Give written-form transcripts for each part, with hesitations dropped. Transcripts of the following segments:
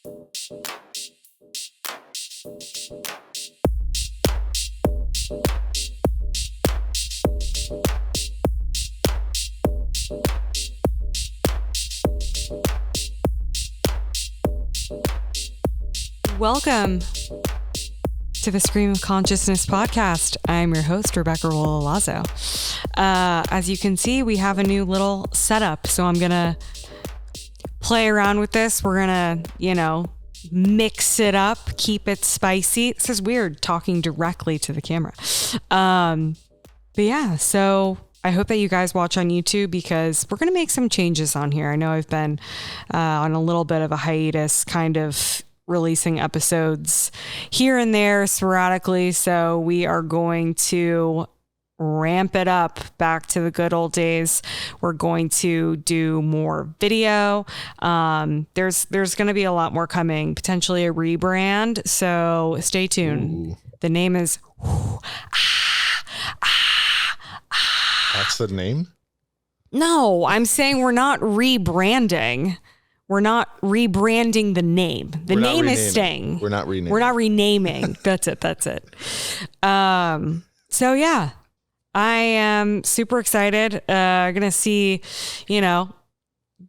Welcome to the Stream of Consciousness podcast. I'm your host, Rebecca Rolalazo. As you can see, we have a new little setup, so I'm going to play around with this. We're going to, mix it up, keep it spicy. This is weird talking directly to the camera. But yeah, so I hope that you guys watch on YouTube because we're going to make some changes on here. I know I've been on a little bit of a hiatus, kind of releasing episodes here and there sporadically. So we are going to ramp it up back to the good old days. We're going to do more video. There's going to be a lot more coming, potentially a rebrand. So stay tuned. Ooh. The name is That's the name? No, I'm saying we're not rebranding. We're not rebranding the name. The name is staying. We're not renaming. We're not renaming. That's it. So yeah, I am super excited. Gonna see,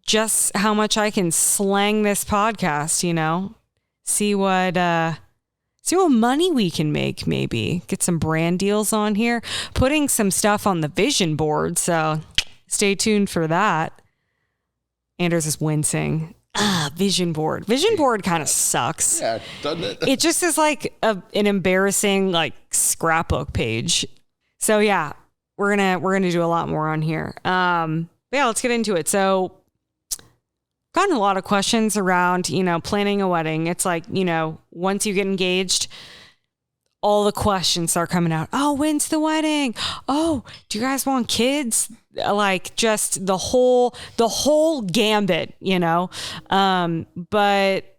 just how much I can slang this podcast, see what money we can make, maybe get some brand deals on here, putting some stuff on the vision board. So stay tuned for that. Anders is wincing. Vision board. Vision board kind of sucks. Yeah, doesn't it? It just is like an embarrassing scrapbook page. So yeah, we're gonna do a lot more on here. But yeah, let's get into it. So gotten a lot of questions around, planning a wedding. It's like, once you get engaged, all the questions start coming out. Oh, when's the wedding? Oh, do you guys want kids? Just the whole gambit, but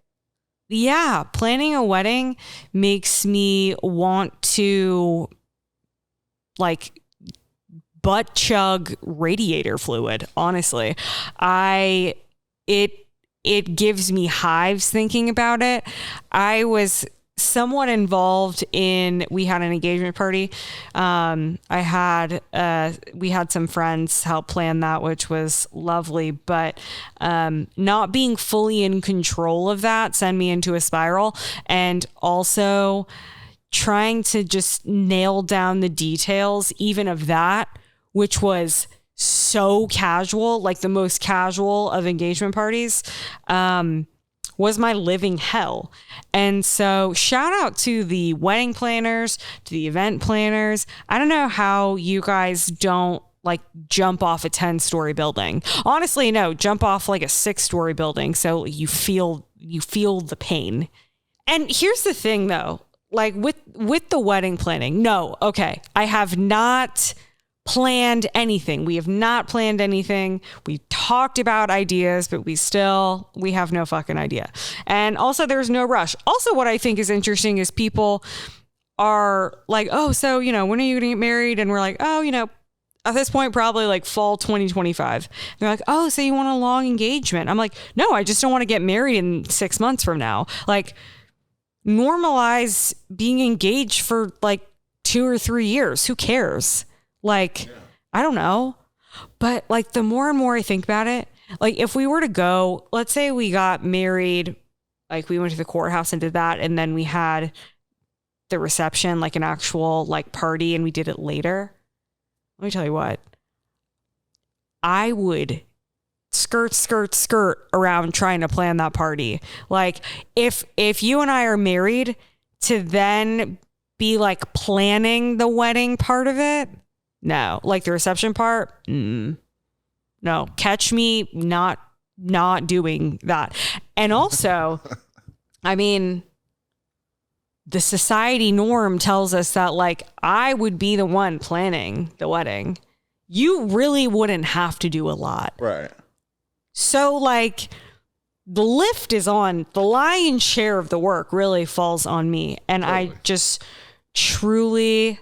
yeah, planning a wedding makes me want to butt chug radiator fluid. Honestly, it gives me hives thinking about it. I was somewhat involved we had an engagement party. We had some friends help plan that, which was lovely, but not being fully in control of that sent me into a spiral, and also trying to just nail down the details even of that, which was so casual, like the most casual of engagement parties, was my living hell. And so shout out to the wedding planners, to the event planners. I don't know how you guys don't jump off a 10-story building. Honestly, no, jump off a 6-story building. So you feel the pain. And here's the thing though, with the wedding planning, no, okay, I have not planned anything. We have not planned anything. We talked about ideas, but we have no fucking idea. And also there's no rush. Also, what I think is interesting is people are like, oh, so, when are you going to get married? And we're like, oh, at this point, probably fall 2025. They're like, oh, so you want a long engagement? I'm like, no, I just don't want to get married in 6 months from now. Normalize being engaged for 2 or 3 years. Who cares? I don't know. But the more and more I think about it, if we were to go, let's say we got married, we went to the courthouse and did that, and then we had the reception, an actual party, and we did it later. Let me tell you what, I would skirt around trying to plan that party. If you and I are married, to then be planning the wedding part of it, no. The reception part, no. Catch me not doing that. And also, the society norm tells us that I would be the one planning the wedding. You really wouldn't have to do a lot. Right. So the lift is on, the lion's share of the work really falls on me. And totally. I just truly,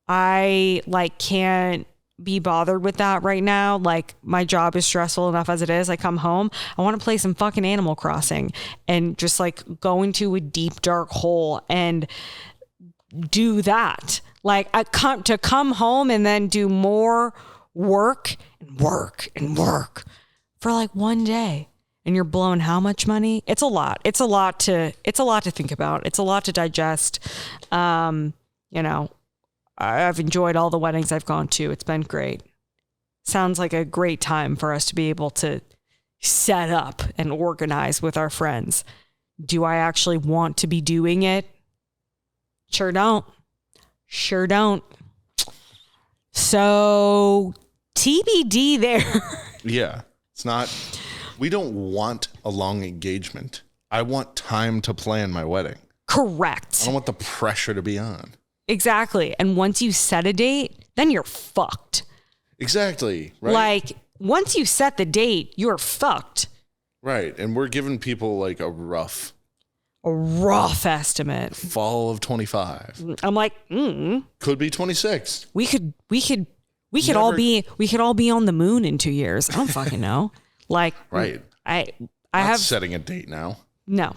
I can't be bothered with that right now. Like, my job is stressful enough as it is. I come home, I want to play some fucking Animal Crossing and just like go into a deep dark hole and do that. Like, to come home and then do more work for like one day. And you're blowing how much money? It's a lot. It's a lot to think about. It's a lot to digest. I've enjoyed all the weddings I've gone to. It's been great. Sounds like a great time for us to be able to set up and organize with our friends. Do I actually want to be doing it? Sure don't. So TBD there. Yeah. It's not, we don't want a long engagement. I want time to plan my wedding. Correct. I don't want the pressure to be on. Exactly. And once you set a date, then you're fucked. Exactly. Right. Like, once you set the date, you're fucked. Right. And we're giving people like a rough estimate. Fall of 25. I'm like, could be 26. We could all be on the moon in 2 years. I don't fucking know. Like, right. I Not have setting a date now. No.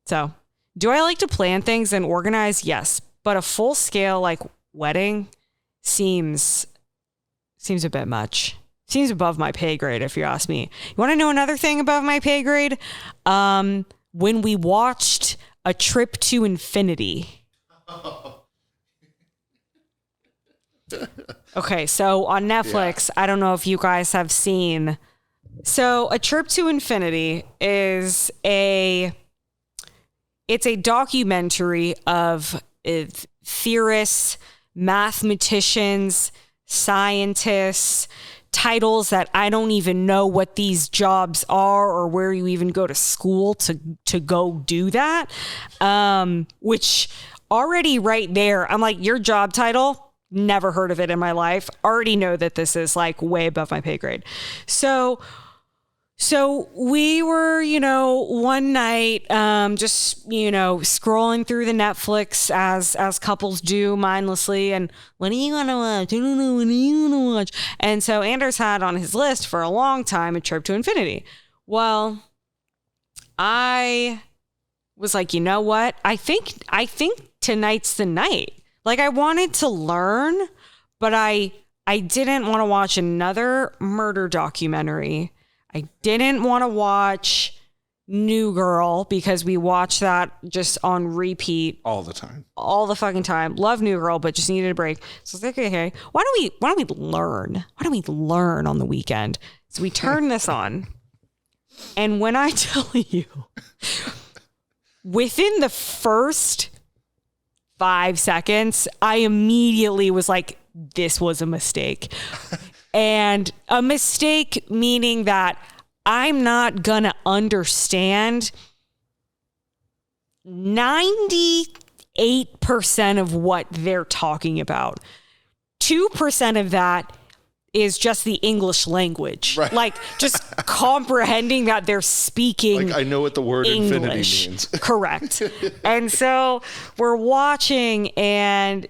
So, do I like to plan things and organize? Yes. But a full scale like wedding seems a bit much. Seems above my pay grade, if you ask me. You want to know another thing above my pay grade? When we watched A Trip to Infinity. Okay, so on Netflix, I don't know if you guys have seen. So A Trip to Infinity is it's a documentary of theorists, mathematicians, scientists, titles that I don't even know what these jobs are or where you even go to school to go do that. Which already right there, I'm like, your job title, never heard of it in my life. Already know that this is like way above my pay grade. So we were, one night, just, scrolling through the Netflix as couples do mindlessly. And what do you want to watch? I don't know. What do you want to watch? And so Anders had on his list for a long time A Trip to Infinity. Well, I was like, you know what? I think tonight's the night. Like, I wanted to learn, but I didn't want to watch another murder documentary. I didn't want to watch New Girl because we watched that just on repeat all the time. All the fucking time. Love New Girl, but just needed a break. So I was like, okay, why don't we learn? Why don't we learn on the weekend? So we turned this on. And when I tell you, within the first 5 seconds, I immediately was like, this was a mistake. And a mistake meaning that I'm not going to understand 98% of what they're talking about. 2% of that is just the English language. Right. Like, just comprehending that they're speaking like, I know what the word English. Infinity means. Correct. And so we're watching, and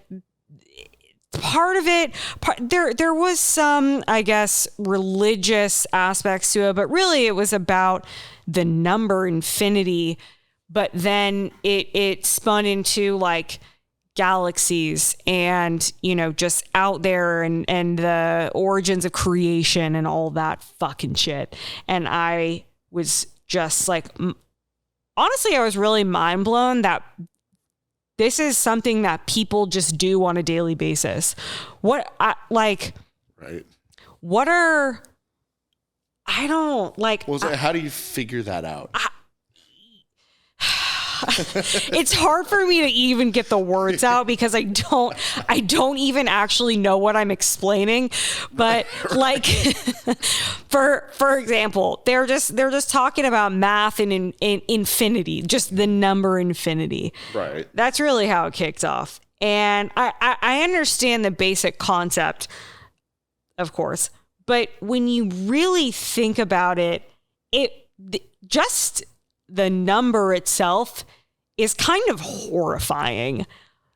part of it, there was some, I guess, religious aspects to it, but really it was about the number infinity. But then it spun into like galaxies and, just out there and the origins of creation and all that fucking shit. And I was just like, honestly, I was really mind blown that this is something that people just do on a daily basis. Right. What are, I don't like. Well, how do you figure that out? It's hard for me to even get the words out because I don't even actually know what I'm explaining. But like, for example, they're just talking about math and in infinity, just the number infinity. Right. That's really how it kicked off. And I understand the basic concept, of course, but when you really think about it, just the number itself is kind of horrifying.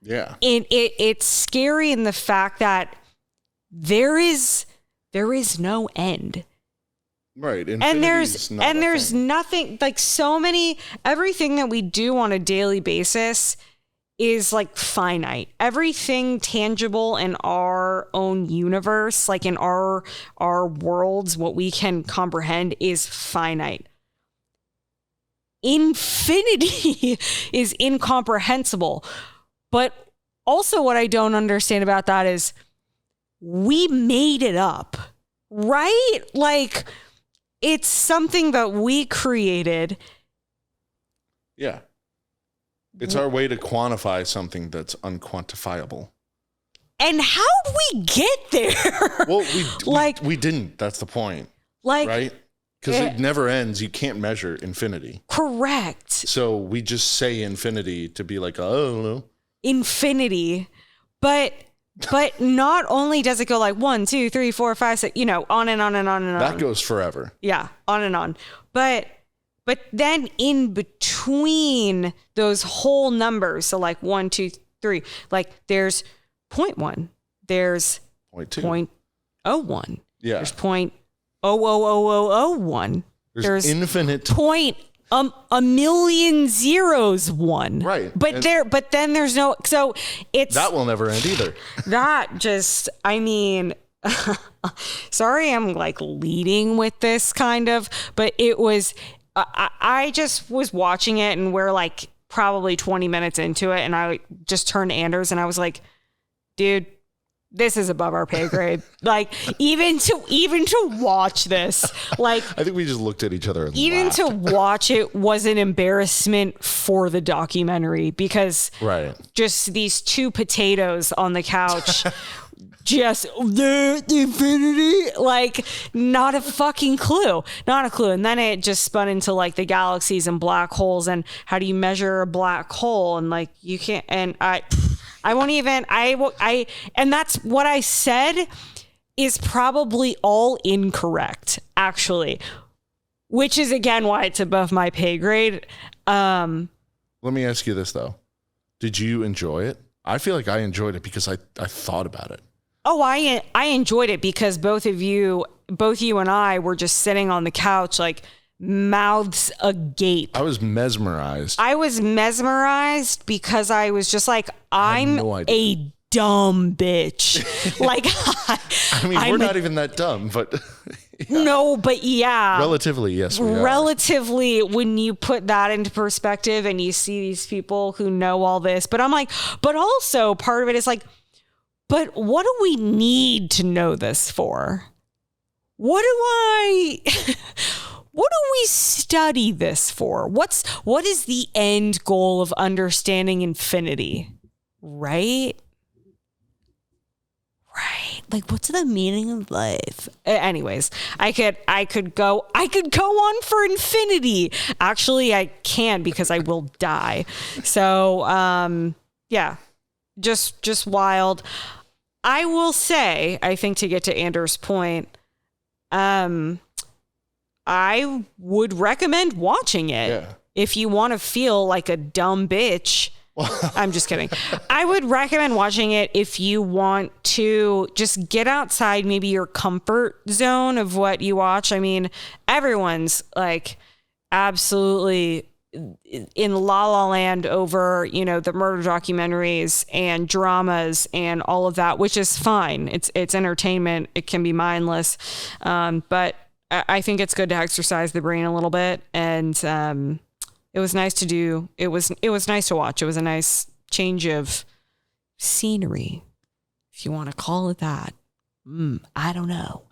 Yeah. And it's scary in the fact that there is no end. Right. And there's nothing, like, so many, everything that we do on a daily basis is like finite. Everything tangible in our own universe, like in our worlds, what we can comprehend is finite. Infinity is incomprehensible. But also what I don't understand about that is we made it up, right? Like, it's something that we created. Yeah. It's our way to quantify something that's unquantifiable. And how did we get there? Well, we didn't. That's the point. Like, right? Because it never ends. You can't measure infinity. Correct. So we just say infinity to be like, oh, I don't know. Infinity. But not only does it go like 1, 2, 3, 4, 5, 6, on and on and on and on. That goes forever. Yeah, on and on. But then in between those whole numbers, so like 1, 2, 3, like there's 0.1, there's 0.2, 0.01, yeah, there's 0.00001, there's infinite a million zeros one, right? But then there's no, so it's that will never end either. That just, I mean. Sorry, I'm like leading with this kind of, but it was. I just was watching it and we're like probably 20 minutes into it. And I just turned to Anders and I was like, dude, this is above our pay grade. Like even to watch this, like I think we just looked at each other and even laughed. To watch it was an embarrassment for the documentary because just these two potatoes on the couch just the infinity, like not a fucking clue. And then it just spun into like the galaxies and black holes and how do you measure a black hole? And like you can't, and I won't even, and that's what I said is probably all incorrect actually, which is again why it's above my pay grade. Let me ask you this though. Did you enjoy it? I feel like I enjoyed it because I thought about it. Oh, I enjoyed it because both you and I were just sitting on the couch, like mouths agape. I was mesmerized. Because I was just like, I'm a dumb bitch. Like, I mean, we're not even that dumb, but yeah. No, but yeah. Relatively, yes. Relatively, when you put that into perspective and you see these people who know all this, but I'm like, but also part of it is like, but what do we need to know this for? What do we study this for? What is the end goal of understanding infinity? Right? Like, what's the meaning of life? Anyways, I could go on for infinity. Actually, I can't because I will die. So, yeah, just wild. I will say, I think to get to Anders' point, I would recommend watching it if you want to feel like a dumb bitch. I'm just kidding. I would recommend watching it if you want to just get outside maybe your comfort zone of what you watch. I mean, everyone's like absolutely in La La Land over, the murder documentaries and dramas and all of that, which is fine. It's entertainment. It can be mindless. But I think it's good to exercise the brain a little bit. And, it was nice to do. It was nice to watch. It was a nice change of scenery, if you want to call it that. I don't know.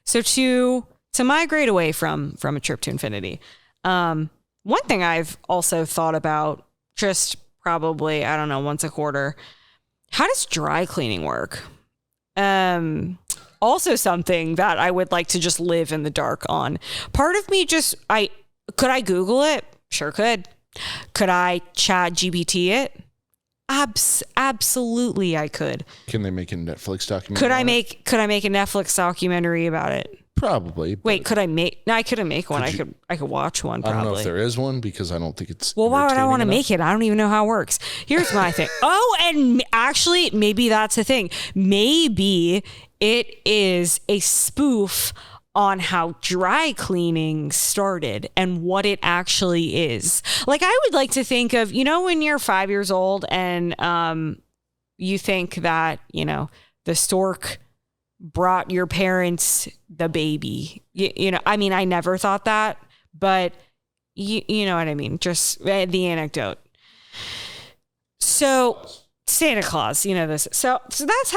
So to migrate away from a trip to infinity, one thing I've also thought about, just probably, I don't know, once a quarter, how does dry cleaning work? Also something that I would like to just live in the dark on. Part of me could I Google it? Sure could. Could I chat GPT it? Absolutely I could. Can they make a Netflix documentary? Could I make a Netflix documentary about it? Probably. Wait, could I make? No, I couldn't make one. I could watch one. Probably. I don't know if there is one because I don't think it's. Well, why would I want to make it? I don't even know how it works. Here's my thing. Oh, and actually, maybe that's the thing. Maybe it is a spoof on how dry cleaning started and what it actually is. Like, I would like to think of, when you're 5 years old and you think that, the stork brought your parents the baby. I mean, I never thought that, but you know what I mean? Just the anecdote. So Santa Claus, this. So that's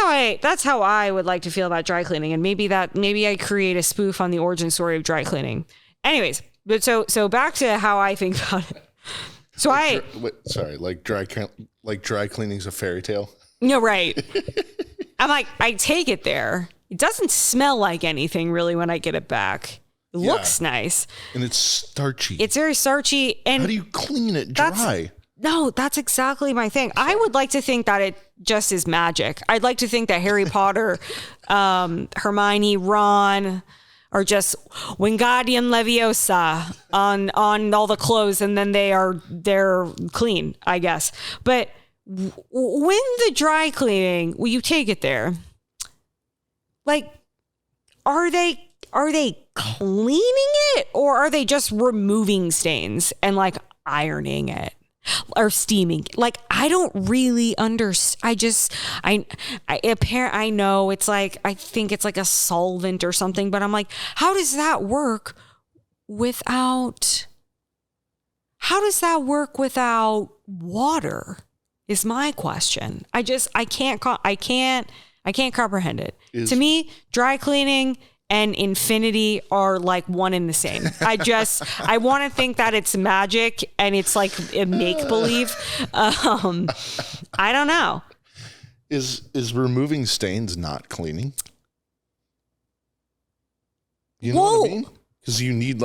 how I would like to feel about dry cleaning. And maybe I create a spoof on the origin story of dry cleaning. Anyways, but so back to how I think about it. So dry cleaning's a fairy tale. No, right. I'm like, I take it there. It doesn't smell like anything really when I get it back. It looks nice. And it's starchy. It's very starchy. And how do you clean it dry? No, that's exactly my thing. I would like to think that it just is magic. I'd like to think that Harry Potter, Hermione, Ron are just Wingardium Leviosa on all the clothes, and then they're clean, I guess. But when the dry cleaning, you take it there, like, are they cleaning it, or are they just removing stains and like ironing it or steaming? Like, I don't really understand. I know it's like, I think it's like a solvent or something, but I'm like, how does that work without water is my question. I can't comprehend it. To me, dry cleaning and infinity are like one and the same. I want to think that it's magic and it's like a make believe. I don't know. Is removing stains not cleaning? You know what I mean? Because you need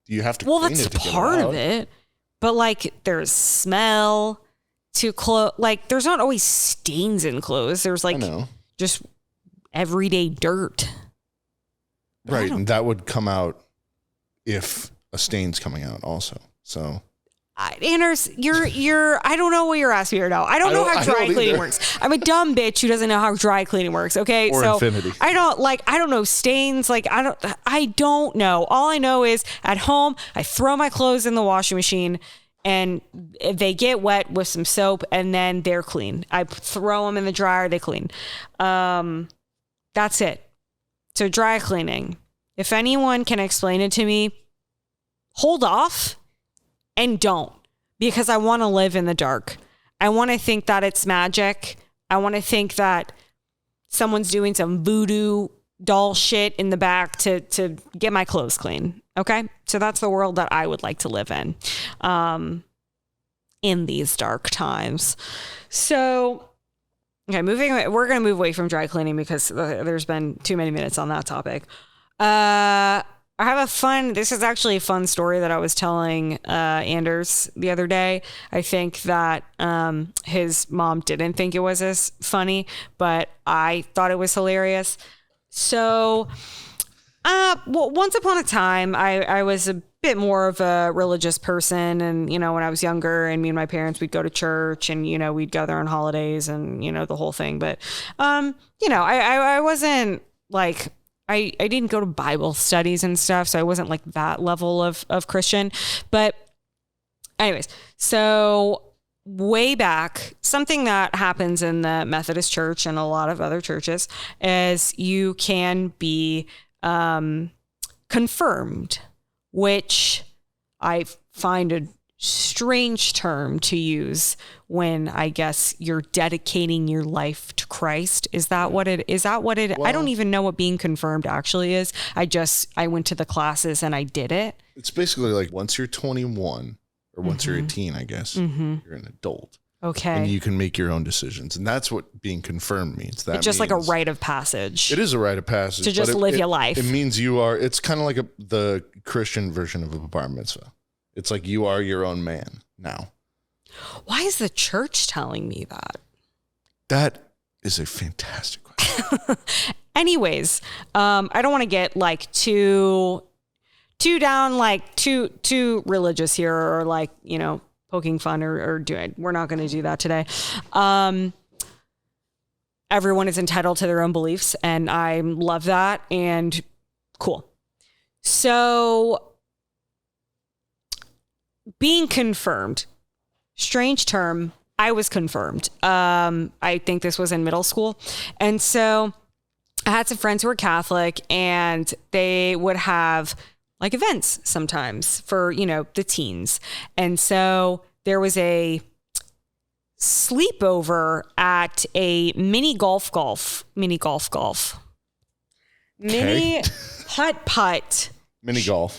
you have to. Well, clean that's part of it. But like, there's smell to clothes. Like, there's not always stains in clothes. There's like just everyday dirt. Right, and that would come out if a stain's coming out also. So, Anders, I don't know what you're asking me right now. I don't know how dry cleaning works. I'm a dumb bitch who doesn't know how dry cleaning works. Okay, or so infinity. I don't know stains. Like, I don't know. All I know is at home, I throw my clothes in the washing machine, and they get wet with some soap, and then they're clean. I throw them in the dryer, they clean. That's it. So dry cleaning, if anyone can explain it to me, hold off and don't, because I want to live in the dark. I want to think that it's magic. I want to think that someone's doing some voodoo doll shit in the back to get my clothes clean. Okay. So that's the world that I would like to live in these dark times. So, okay, we're going to move away from dry cleaning because there's been too many minutes on that topic. This is actually a fun story that I was telling Anders the other day. I think that his mom didn't think it was as funny, but I thought it was hilarious. So, once upon a time, I was a bit more of a religious person, and when I was younger, and me and my parents, we'd go to church, and we'd gather on holidays, and the whole thing. But I wasn't like, I didn't go to Bible studies and stuff, so I wasn't like that level of Christian. But anyways, so way back, something that happens in the Methodist Church and a lot of other churches is you can be confirmed, which I find a strange term to use when I guess you're dedicating your life to Christ. Is that what it well, I don't even know what being confirmed actually is. I went to the classes and I did it. It's basically like once you're 21 or once you're 18, I guess, you're an adult. Okay. And you can make your own decisions. And that's what being confirmed means. It's just like a rite of passage. It is a rite of passage. To just live your life. It means it's kind of like the Christian version of a bar mitzvah. It's like you are your own man now. Why is the church telling me that? That is a fantastic question. Anyways, I don't want to get like too down, like too religious here, or like, poking fun or doing. We're not going to do that today. Everyone is entitled to their own beliefs, and I love that, and cool. So being confirmed, strange term. I was confirmed. I think this was in middle school. And so I had some friends who were Catholic, and they would have like events sometimes for, the teens. And so there was a sleepover at a mini golf, mini putt-putt,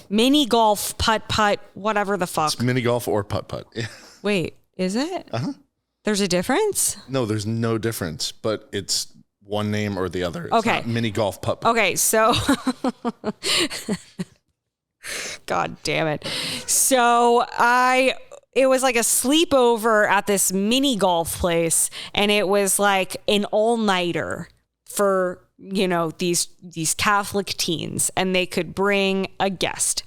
mini golf, putt-putt, whatever the fuck. It's mini golf or putt-putt. Yeah. Wait, is it? Uh-huh. There's a difference? No, there's no difference, but it's one name or the other. It's okay. Not mini golf putt-putt. Okay, so God damn it. So it was like a sleepover at this mini golf place, and it was like an all-nighter for, these Catholic teens, and they could bring a guest.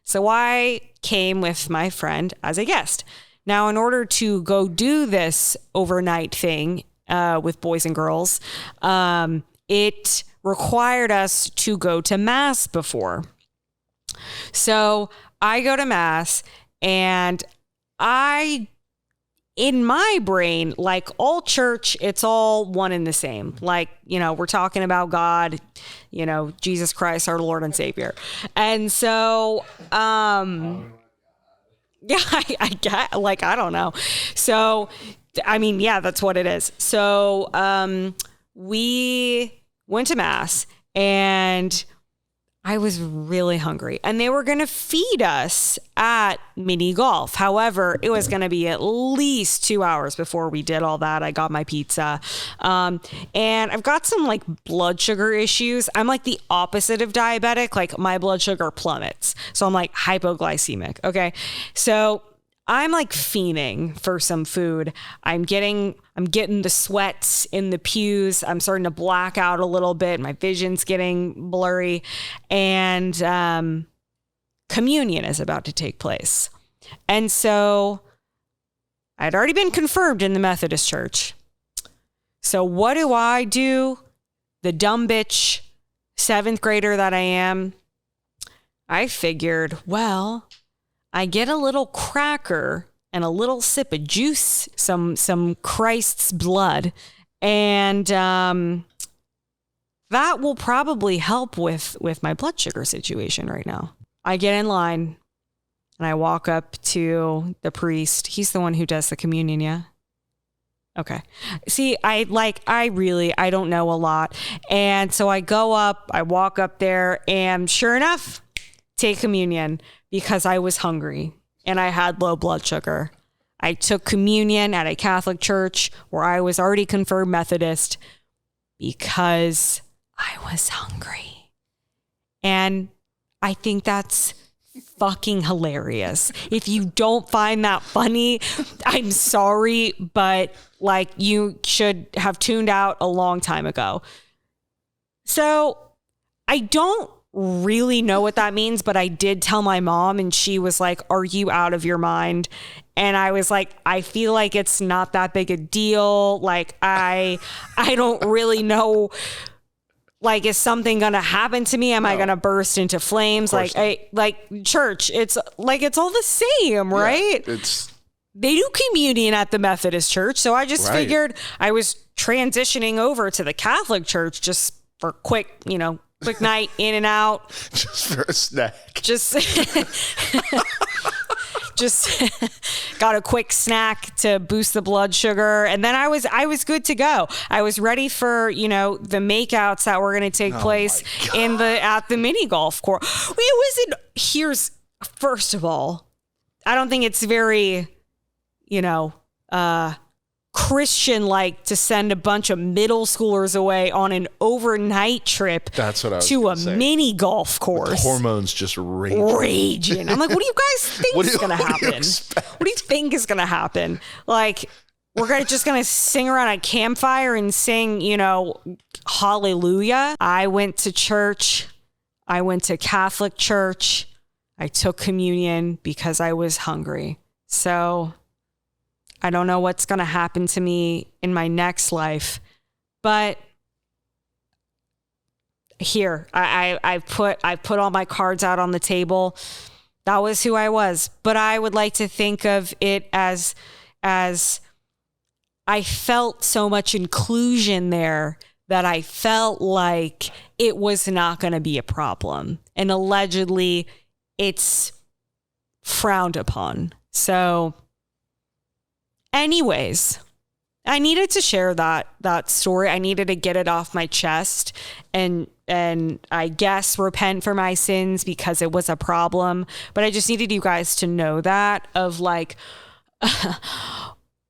So I came with my friend as a guest. Now, in order to go do this overnight thing with boys and girls, it required us to go to mass before. So I go to mass, and in my brain, like all church, it's all one and the same. Like, we're talking about God, Jesus Christ, our Lord and Savior. And so, yeah, I get, like, I don't know. So, I mean, yeah, that's what it is. So, we went to mass, and I was really hungry, and they were going to feed us at mini golf. However, it was going to be at least 2 hours before we did all that. I got my pizza. And I've got some like blood sugar issues. I'm like the opposite of diabetic. Like my blood sugar plummets. So I'm like hypoglycemic. Okay. So I'm like fiending for some food. I'm getting the sweats in the pews. I'm starting to black out a little bit. My vision's getting blurry, and communion is about to take place. And so I'd already been confirmed in the Methodist Church. So what do? The dumb bitch, 7th grader that I am, I figured, well, I get a little cracker and a little sip of juice, some Christ's blood, and that will probably help with my blood sugar situation right now. I get in line, and I walk up to the priest. He's the one who does the communion, yeah? Okay. See, I don't know a lot. And so I go up, I walk up there, and sure enough, take communion, because I was hungry and I had low blood sugar. I took communion at a Catholic church where I was already confirmed Methodist because I was hungry. And I think that's fucking hilarious. If you don't find that funny, I'm sorry, but like you should have tuned out a long time ago. So I don't really know what that means, but I did tell my mom, and she was like, "Are you out of your mind?" And I was like, "I feel like it's not that big a deal. Like I don't really know. Like, is something gonna happen to me? Am I gonna burst into flames? Like church, it's like it's all the same, right? Yeah, they do communion at the Methodist Church, so I just figured I was transitioning over to the Catholic Church just for quick night in and out, just for a snack. Just got a quick snack to boost the blood sugar, and then I was good to go. I was ready for the makeouts that were going to take place at the mini golf course. Here's first of all, I don't think it's very Christian-like to send a bunch of middle schoolers away on an overnight trip. That's what I was to a say. Mini golf course. With hormones just raging. I'm like, what do you guys think is going to happen? What do you think is going to happen? Like, We're just going to sing around a campfire and sing, hallelujah. I went to church. I went to Catholic church. I took communion because I was hungry. So I don't know what's going to happen to me in my next life, but here I put all my cards out on the table. That was who I was, but I would like to think of it as I felt so much inclusion there that I felt like it was not going to be a problem. And allegedly it's frowned upon. So anyways, I needed to share that story. I needed to get it off my chest and I guess repent for my sins because it was a problem. But I just needed you guys to know that of like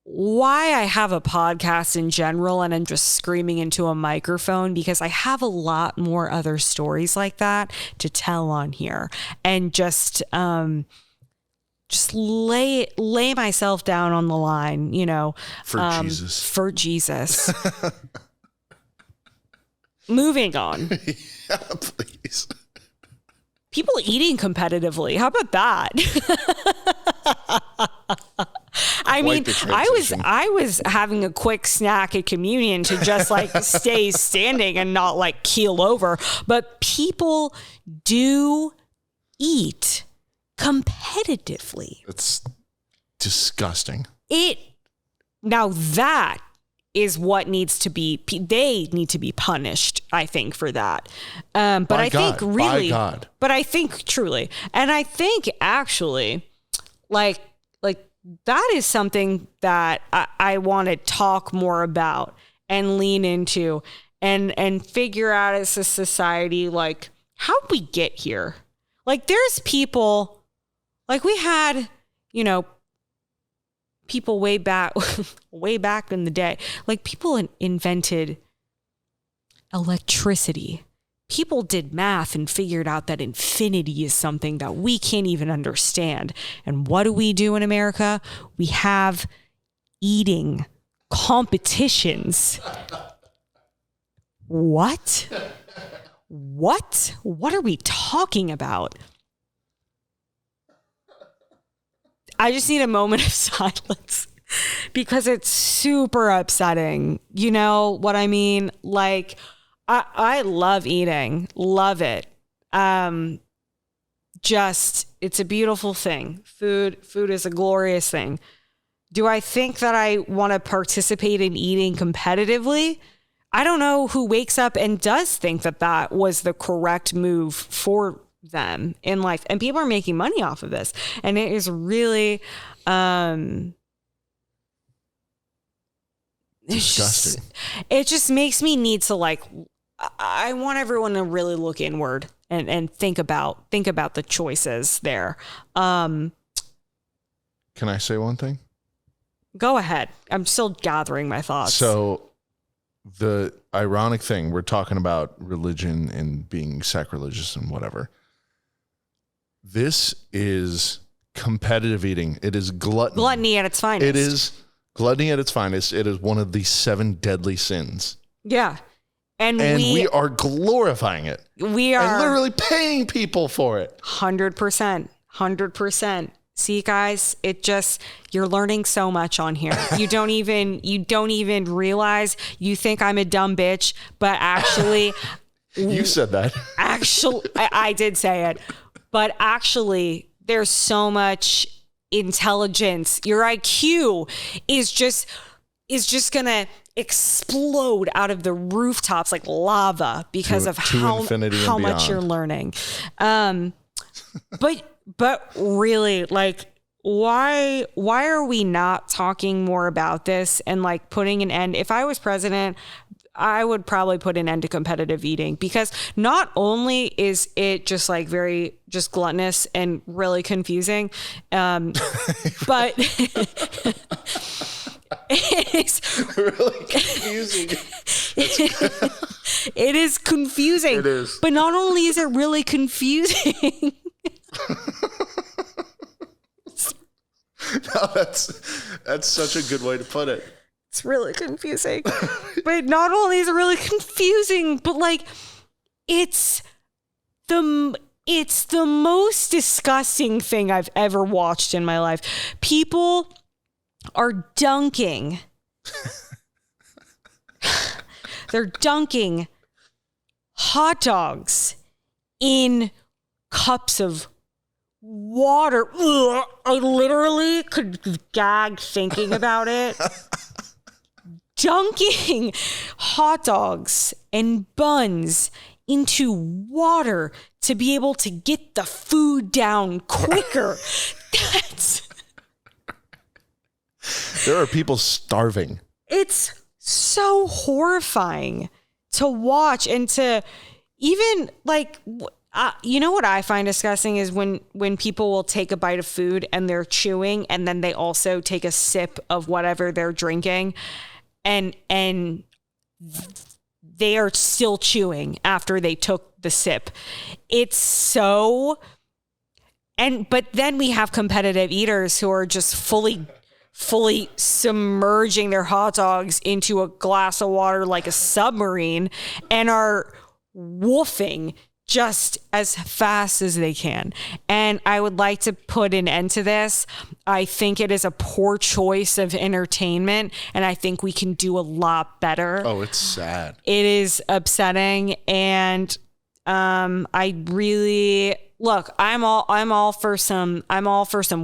why I have a podcast in general and I'm just screaming into a microphone, because I have a lot more other stories like that to tell on here, and just lay myself down on the line, for Jesus. Moving on. Yeah, please. People eating competitively. How about that? I mean, I was having a quick snack at communion to just like stay standing and not like keel over. But people do eat competitively. It's disgusting. Now that is what needs to be, they need to be punished, I think, for that. But I think really, but I think truly, and I think actually like that is something that I want to talk more about and lean into and figure out as a society, like, how'd we get here? Like, there's people, like we had, people way back in the day, like people invented electricity. People did math and figured out that infinity is something that we can't even understand. And what do we do in America? We have eating competitions. What? What are we talking about? I just need a moment of silence because it's super upsetting. You know what I mean? Like, I love eating. Love it. It's a beautiful thing. Food is a glorious thing. Do I think that I want to participate in eating competitively? I don't know who wakes up and does think that was the correct move for them in life. And people are making money off of this. And it is really, disgusting. It just makes me need to I want everyone to really look inward and think about the choices there. Can I say one thing? Go ahead. I'm still gathering my thoughts. So the ironic thing, we're talking about religion and being sacrilegious and whatever. This is competitive eating. It is gluttony. Gluttony at its finest. It is gluttony at its finest. It is one of the 7 deadly sins. Yeah. And we are glorifying it. We are. And literally paying people for it. 100%. 100%. See, guys, you're learning so much on here. You don't even realize. You think I'm a dumb bitch, but actually. You said that. Actually, I did say it, but actually there's so much intelligence. Your IQ is just going to explode out of the rooftops like lava because of how much you're learning. But really, like, why are we not talking more about this and like putting an end? If I was president, I would probably put an end to competitive eating, because not only is it just like very just gluttonous and really confusing, but it's really confusing. It is confusing. It is. But not only is it really confusing. No, That's such a good way to put it. It's really confusing. But not only is it really confusing, but like it's the most disgusting thing I've ever watched in my life. People are dunking. They're dunking hot dogs in cups of water. Ugh, I literally could gag thinking about it. Dunking hot dogs and buns into water to be able to get the food down quicker. There are people starving. It's so horrifying to watch and to even like, you know what I find disgusting is when people will take a bite of food and they're chewing and then they also take a sip of whatever they're drinking and they are still chewing after they took the sip. It's so, but then we have competitive eaters who are just fully submerging their hot dogs into a glass of water like a submarine and are woofing just as fast as they can. And I would like to put an end to this. I think it is a poor choice of entertainment, and I think we can do a lot better. Oh, it's sad. It is upsetting, and I really look. I'm all for some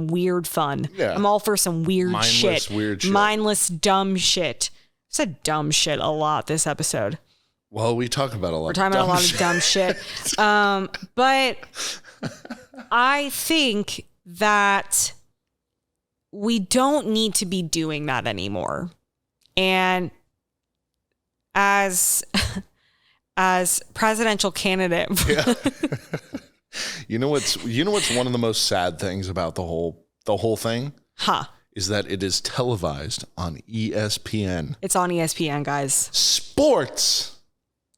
weird fun. Yeah. I'm all for some weird Mindless, weird shit. Mindless, dumb shit. I said dumb shit a lot this episode. Well, we talk about a lot. We're talking about a lot of dumb shit. But I think that we don't need to be doing that anymore. And as presidential candidate, yeah. You know what's one of the most sad things about the whole thing? Is that it is televised on ESPN. It's on ESPN, guys. Sports.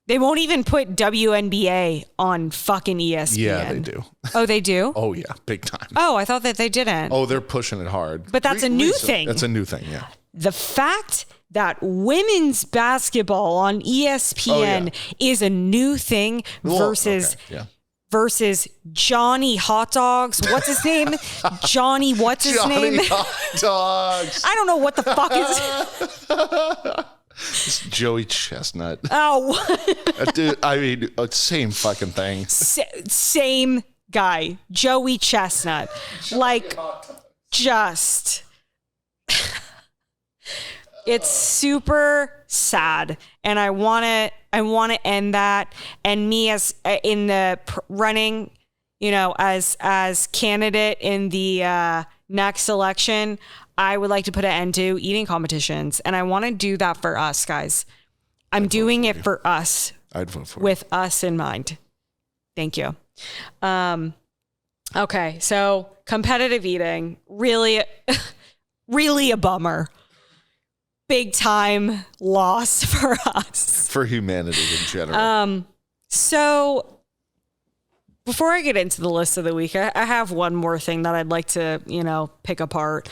They won't even put WNBA on fucking ESPN. Yeah, they do. Oh, they do? Oh, yeah, big time. Oh, I thought that they didn't. Oh, they're pushing it hard. But that's a new thing. That's a new thing, yeah. The fact that women's basketball on ESPN is a new thing versus Johnny Hot Dogs. What's his name? Johnny, what's his name? Johnny Hot Dogs. I don't know what the fuck is... It's Joey Chestnut. Oh. Dude, I mean, same fucking thing. Same guy. Joey Chestnut. Like, just... It's super sad, and I want to end that. And me as in the running, as candidate in the next election, I would like to put an end to eating competitions, and I want to do that for us, guys. I'm doing it for us. I'd vote for with us in mind. Thank you. Okay, so competitive eating, really, really a bummer. Big time loss for us. For humanity in general. So before I get into the list of the week, I have one more thing that I'd like to, pick apart.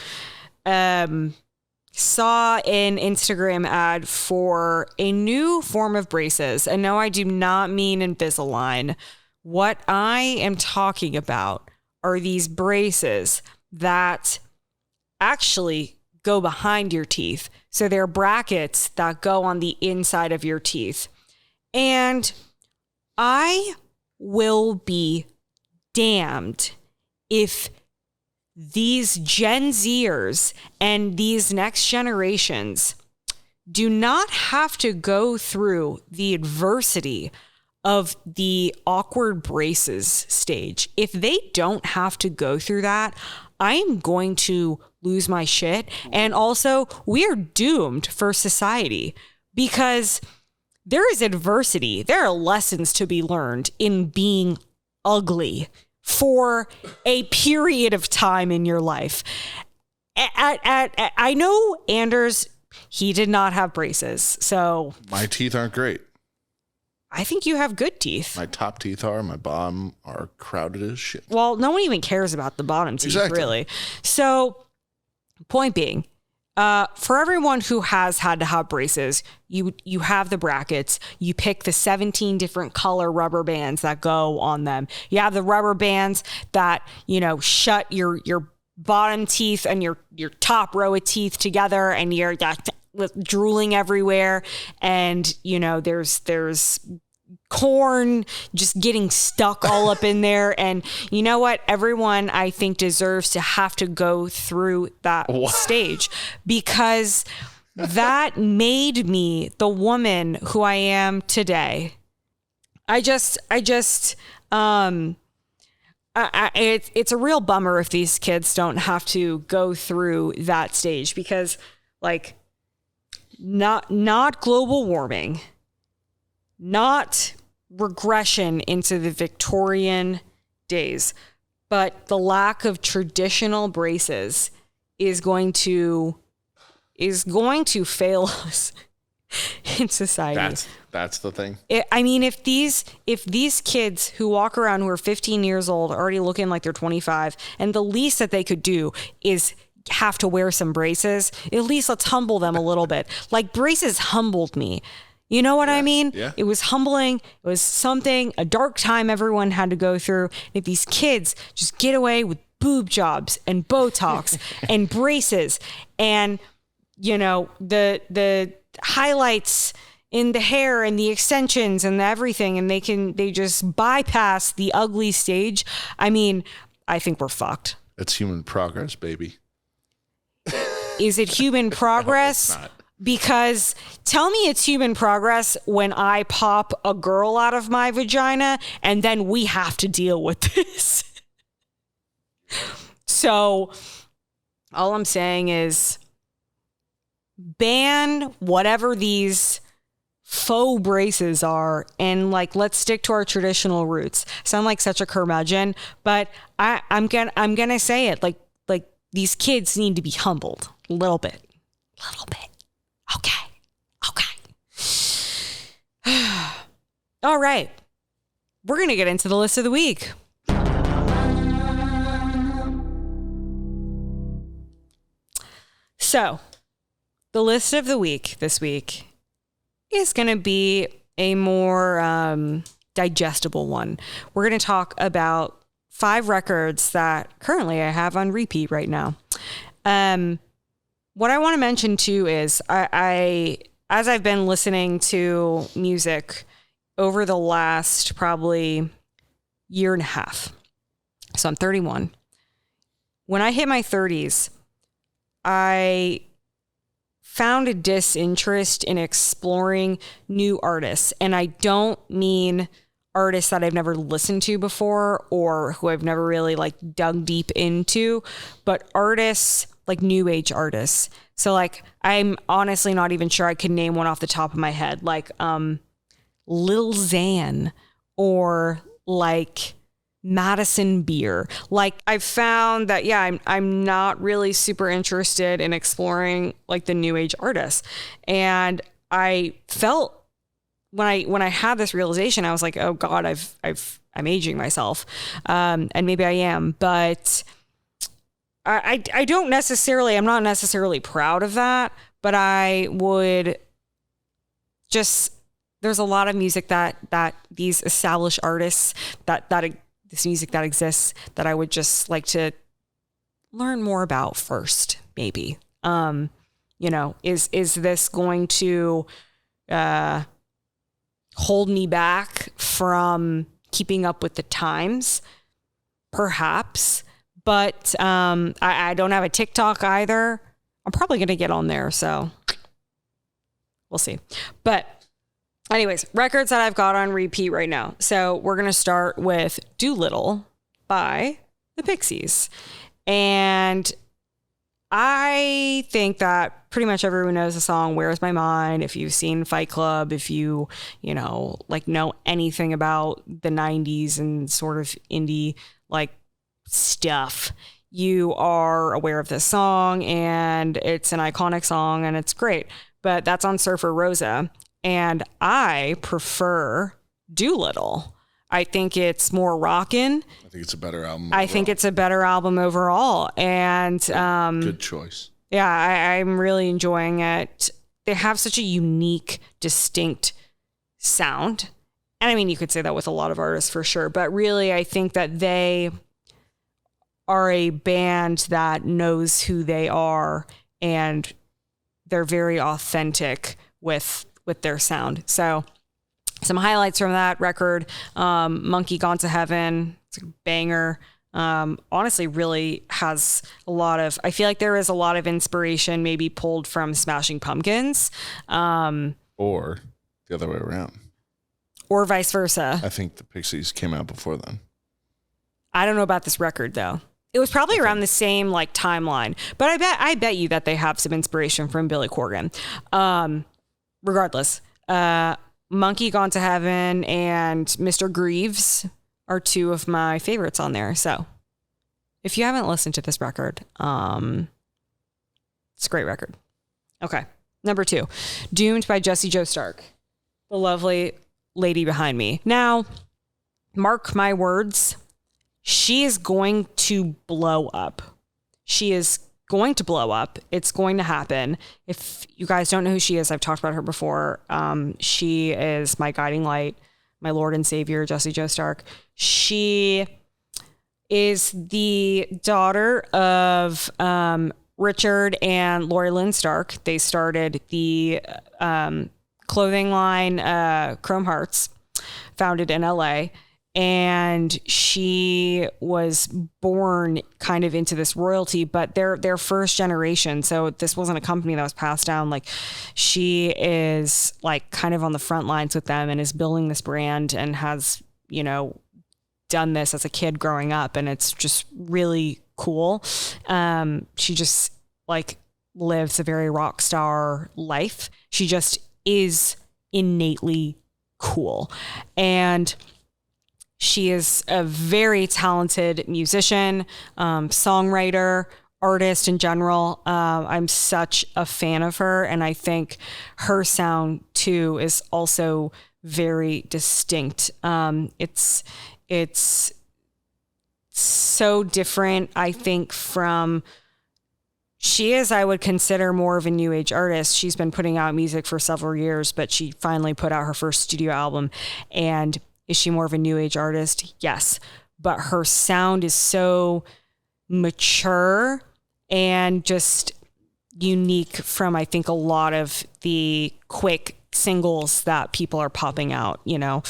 Saw an Instagram ad for a new form of braces. And no, I do not mean Invisalign. What I am talking about are these braces that actually go behind your teeth. So they're brackets that go on the inside of your teeth. And I will be damned if these Gen Zers and these next generations do not have to go through the adversity of the awkward braces stage. If they don't have to go through that, I am going to lose my shit. And also, we are doomed for society because there is adversity. There are lessons to be learned in being ugly for a period of time in your life. I know Anders, he did not have braces. So my teeth aren't great. I think you have good teeth. My top teeth are, my bottom are crowded as shit. Well, no one even cares about the bottom teeth, really. So, point being, For everyone who has had to have braces, you have the brackets. You pick the 17 different color rubber bands that go on them. You have the rubber bands that, shut your bottom teeth and your top row of teeth together, and you're with drooling everywhere. And, there's corn just getting stuck all up in there. And you know what? Everyone, I think, deserves to have to go through that stage, because that made me the woman who I am today. It's a real bummer if these kids don't have to go through that stage, because not global warming, not regression into the Victorian days, but the lack of traditional braces is going to fail us in society. That's the thing. If these kids who walk around who are 15 years old are already looking like they're 25, and the least that they could do is have to wear some braces, at least let's humble them a little bit. Braces humbled me. You know what I mean? Yeah. It was humbling. It was a dark time everyone had to go through. And if these kids just get away with boob jobs and Botox and braces and, the highlights in the hair and the extensions and everything, and they just bypass the ugly stage, I think we're fucked. It's human progress, baby. Is it human progress? No, it's not. Because tell me it's human progress when I pop a girl out of my vagina and then we have to deal with this. So all I'm saying is ban whatever these faux braces are, and let's stick to our traditional roots. Sound like such a curmudgeon, but I'm gonna say it, like these kids need to be humbled a little bit. Okay. All right. We're going to get into the list of the week. So, the list of the week this week is going to be a more digestible one. We're going to talk about 5 records that currently I have on repeat right now. What I want to mention too is I as I've been listening to music over the last probably year and a half. So I'm 31. When I hit my 30s, I found a disinterest in exploring new artists. And I don't mean artists that I've never listened to before or who I've never really dug deep into, but artists new age artists. So I'm honestly not even sure I could name one off the top of my head, Lil Xan or Madison Beer. I've found that, I'm not really super interested in exploring the new age artists. And I felt when I had this realization, I was like, oh God, I'm aging myself. And maybe I am, but I'm not necessarily proud of that, but I would just, there's a lot of music that these established artists this music that exists that I would just like to learn more about first, maybe. Is this going to hold me back from keeping up with the times? Perhaps. But I don't have a TikTok either. I'm probably going to get on there, so we'll see. But anyways, records that I've got on repeat right now. So we're going to start with Doolittle by the Pixies. And I think that pretty much everyone knows the song Where's My Mind. If you've seen Fight Club, if you know anything about the 90s and sort of indie stuff, you are aware of this song, and it's an iconic song and it's great. But that's on Surfer Rosa, and I prefer Doolittle. I think it's more rockin'. I think it's a better album. I think it's a better album overall, and good choice. Yeah, I'm really enjoying it. They have such a unique, distinct sound. And I mean, you could say that with a lot of artists for sure, but really, I think that they are a band that knows who they are, and they're very authentic with their sound. So some highlights from that record: Monkey Gone to Heaven, it's a banger. Honestly, really has a lot of, I feel like there is a lot of inspiration maybe pulled from Smashing Pumpkins, or the other way around, or vice versa. I think the Pixies came out before then. I don't know about this record though. It was probably around the same like timeline, but I bet you that they have some inspiration from Billy Corgan. Regardless, Monkey Gone to Heaven and Mr. Greaves are two of my favorites on there. So if you haven't listened to this record, it's a great record. Okay. Number 2, Doomed by Jessie Jo Stark, the lovely lady behind me. Now, mark my words, she is going to blow up. She is going to blow up. It's going to happen. If you guys don't know who she is, I've talked about her before. She is my guiding light, my Lord and Savior, Jessie Jo Stark. She is the daughter of Richard and Lori Lynn Stark. They started the clothing line Chrome Hearts, founded in LA. And she was born kind of into this royalty, but they're first generation. So this wasn't a company that was passed down. Like, she is like kind of on the front lines with them and is building this brand and has, you know, done this as a kid growing up. And it's just really cool. She just like lives a very rock star life. She just is innately cool. And she is a very talented musician, songwriter, artist in general. I'm such a fan of her, and I think her sound too is also very distinct. It's so different, I think, from, she is, I would consider, more of a new age artist. She's been putting out music for several years, but she finally put out her first studio album. And is she more of a new age artist? Yes. But her sound is so mature and just unique from, I think, a lot of the quick singles that people are popping out, you know?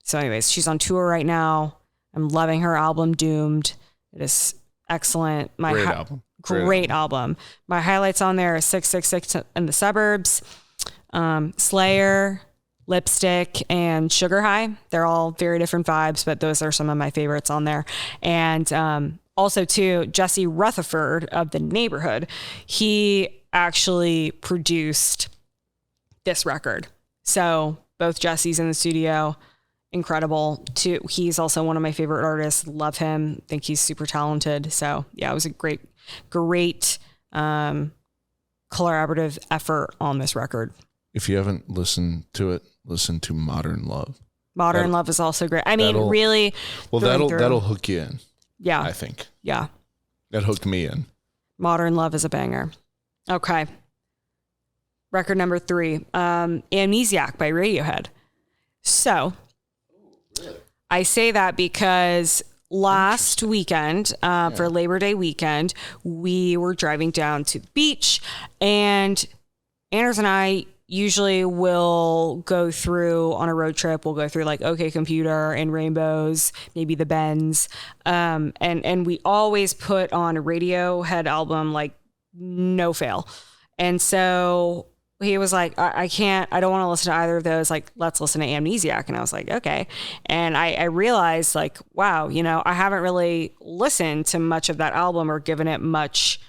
So anyways, she's on tour right now. I'm loving her album, Doomed. It is excellent. Great album. Great album. My highlights on there are 666 in the Suburbs, Slayer, Lipstick, and Sugar High. They're all very different vibes, but those are some of my favorites on there. And also too, Jesse Rutherford of The Neighborhood, he actually produced this record. So both Jesse's in the studio. Incredible too. He's also one of my favorite artists. Love him. Think he's super talented. So yeah, it was a great collaborative effort on this record. If you haven't listened to it, listen to Modern Love. Modern Love is also great. I mean, really. Well, that'll hook you in. Yeah. I think. Yeah. That hooked me in. Modern Love is a banger. Okay. Record number 3, Amnesiac by Radiohead. So I say that because last weekend, for Labor Day weekend, we were driving down to the beach, and Anders and I usually will go through on a road trip. We'll go through like OK Computer and Rainbows, maybe the Bends. And we always put on a Radiohead album, like no fail. And so he was like, I don't want to listen to either of those. Like, let's listen to Amnesiac. And I was like, okay. And I realized like, wow, you know, I haven't really listened to much of that album or given it much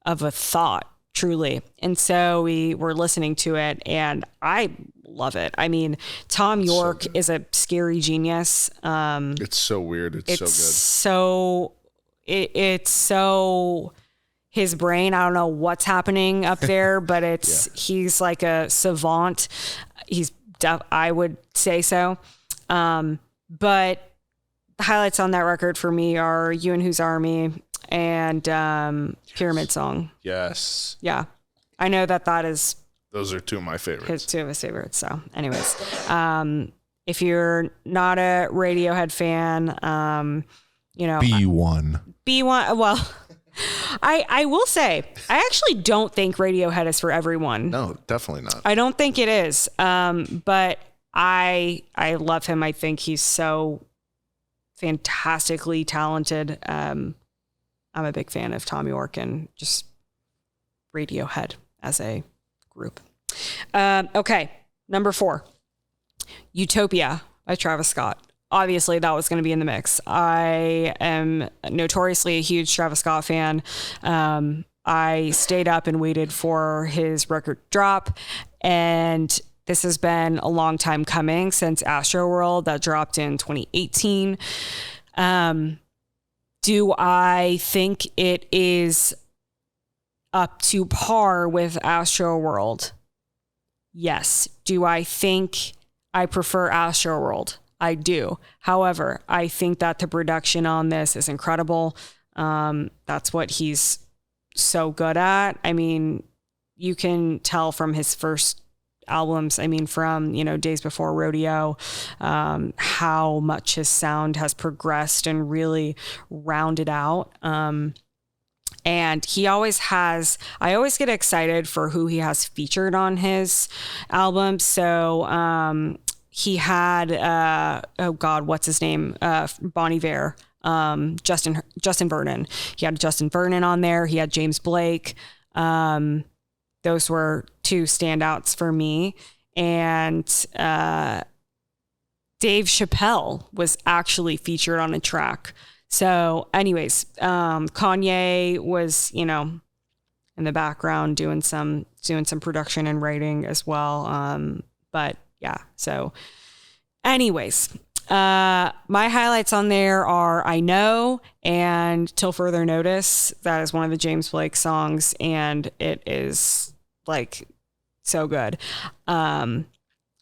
of a thought, truly. And so we were listening to it and I love it. I mean, Tom York is a scary genius. It's so weird. It's so good. It's so his brain, I don't know what's happening up there, but he's like a savant. I would say so. But the highlights on that record for me are You and Whose Army and Pyramid Song. Yes. Yeah. I know that is... Those are two of my favorites. Two of his favorites. So anyways, if you're not a Radiohead fan, B1. Well, I will say, I actually don't think Radiohead is for everyone. No, definitely not. I don't think it is. But I love him. I think he's so fantastically talented. I'm a big fan of Tom York and just Radiohead as a group. Okay. Number 4, Utopia by Travis Scott. Obviously that was going to be in the mix. I am notoriously a huge Travis Scott fan. I stayed up and waited for his record drop, and this has been a long time coming since Astroworld that dropped in 2018. Do I think it is up to par with Astroworld? Yes. Do I think I prefer Astroworld? I do. However, I think that the production on this is incredible. That's what he's so good at. I mean, you can tell from his first albums, from, Days Before Rodeo, how much his sound has progressed and really rounded out. And he always has, I always get excited for who he has featured on his album. So he had, what's his name? Bon Iver, Justin Vernon. He had Justin Vernon on there. He had James Blake. Those were two standouts for me. And Dave Chappelle was actually featured on a track. So anyways, Kanye was, in the background doing some production and writing as well. But yeah, so anyways, my highlights on there are I Know and Till Further Notice. That is one of the James Blake songs, and it is like so good.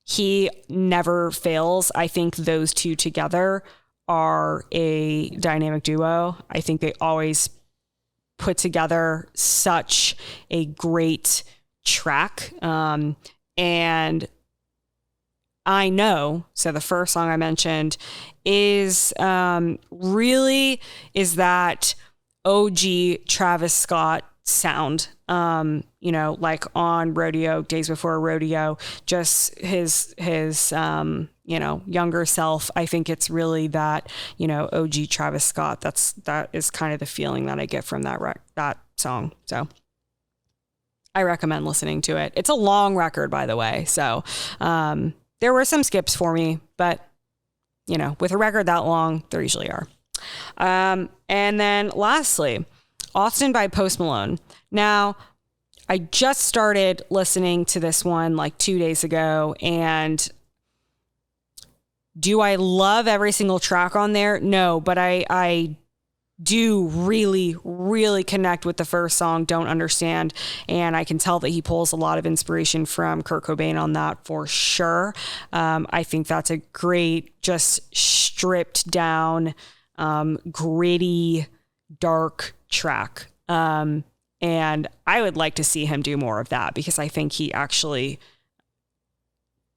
He never fails. I think those two together are a dynamic duo. I think they always put together such a great track. And I Know, so the first song I mentioned is really is that OG Travis Scott sound, like on Rodeo, Days Before Rodeo, just his younger self. I think it's really that, OG Travis Scott. That is kind of the feeling that I get from that song. So I recommend listening to it. It's a long record, by the way. So, there were some skips for me, but with a record that long, there usually are. And then lastly, Austin by Post Malone. Now, I just started listening to this one like 2 days ago, and do I love every single track on there? No, but I do really, really connect with the first song, Don't Understand. And I can tell that he pulls a lot of inspiration from Kurt Cobain on that for sure. I think that's a great, just stripped down, gritty, dark track. And I would like to see him do more of that, because I think he actually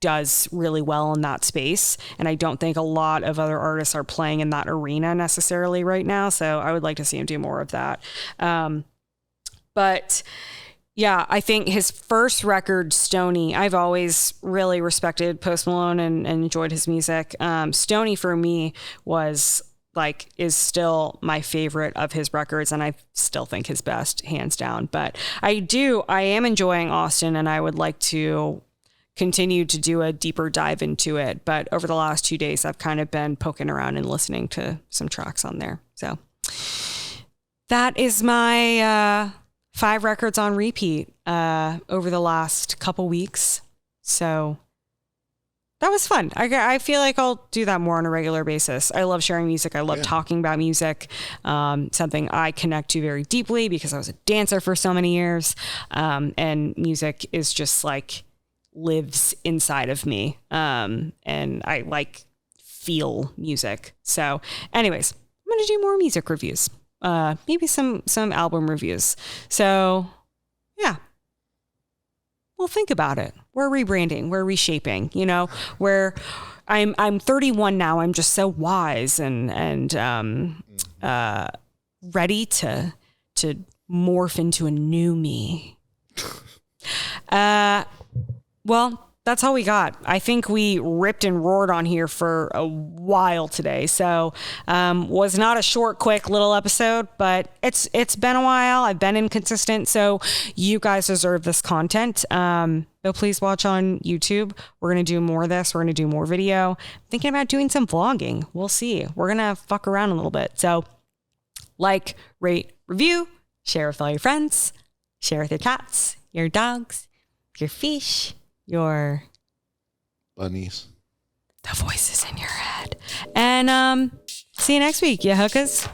does really well in that space. And I don't think a lot of other artists are playing in that arena necessarily right now. So I would like to see him do more of that. But yeah, I think his first record, Stoney, I've always really respected Post Malone and enjoyed his music. Stoney for me is still my favorite of his records, and I still think his best, hands down. But I am enjoying Austin, and I would like to continue to do a deeper dive into it. But over the last 2 days, I've kind of been poking around and listening to some tracks on there. So that is my 5 records on repeat over the last couple weeks. So that was fun. I feel like I'll do that more on a regular basis. I love sharing music. I love talking about music. Something I connect to very deeply because I was a dancer for so many years. And music is just lives inside of me. And I feel music. So anyways, I'm going to do more music reviews. maybe some album reviews. So yeah, well, think about it. We're rebranding, we're reshaping, you know, where I'm 31 now. I'm just so wise and ready to morph into a new me. Well, that's all we got. I think we ripped and roared on here for a while today. So, was not a short, quick little episode, but it's been a while. I've been inconsistent. So you guys deserve this content. So please watch on YouTube. We're going to do more of this. We're going to do more video. I'm thinking about doing some vlogging. We'll see. We're going to fuck around a little bit. So like, rate, review, share with all your friends, share with your cats, your dogs, your fish, your bunnies, the voices in your head. And see you next week, you hookers.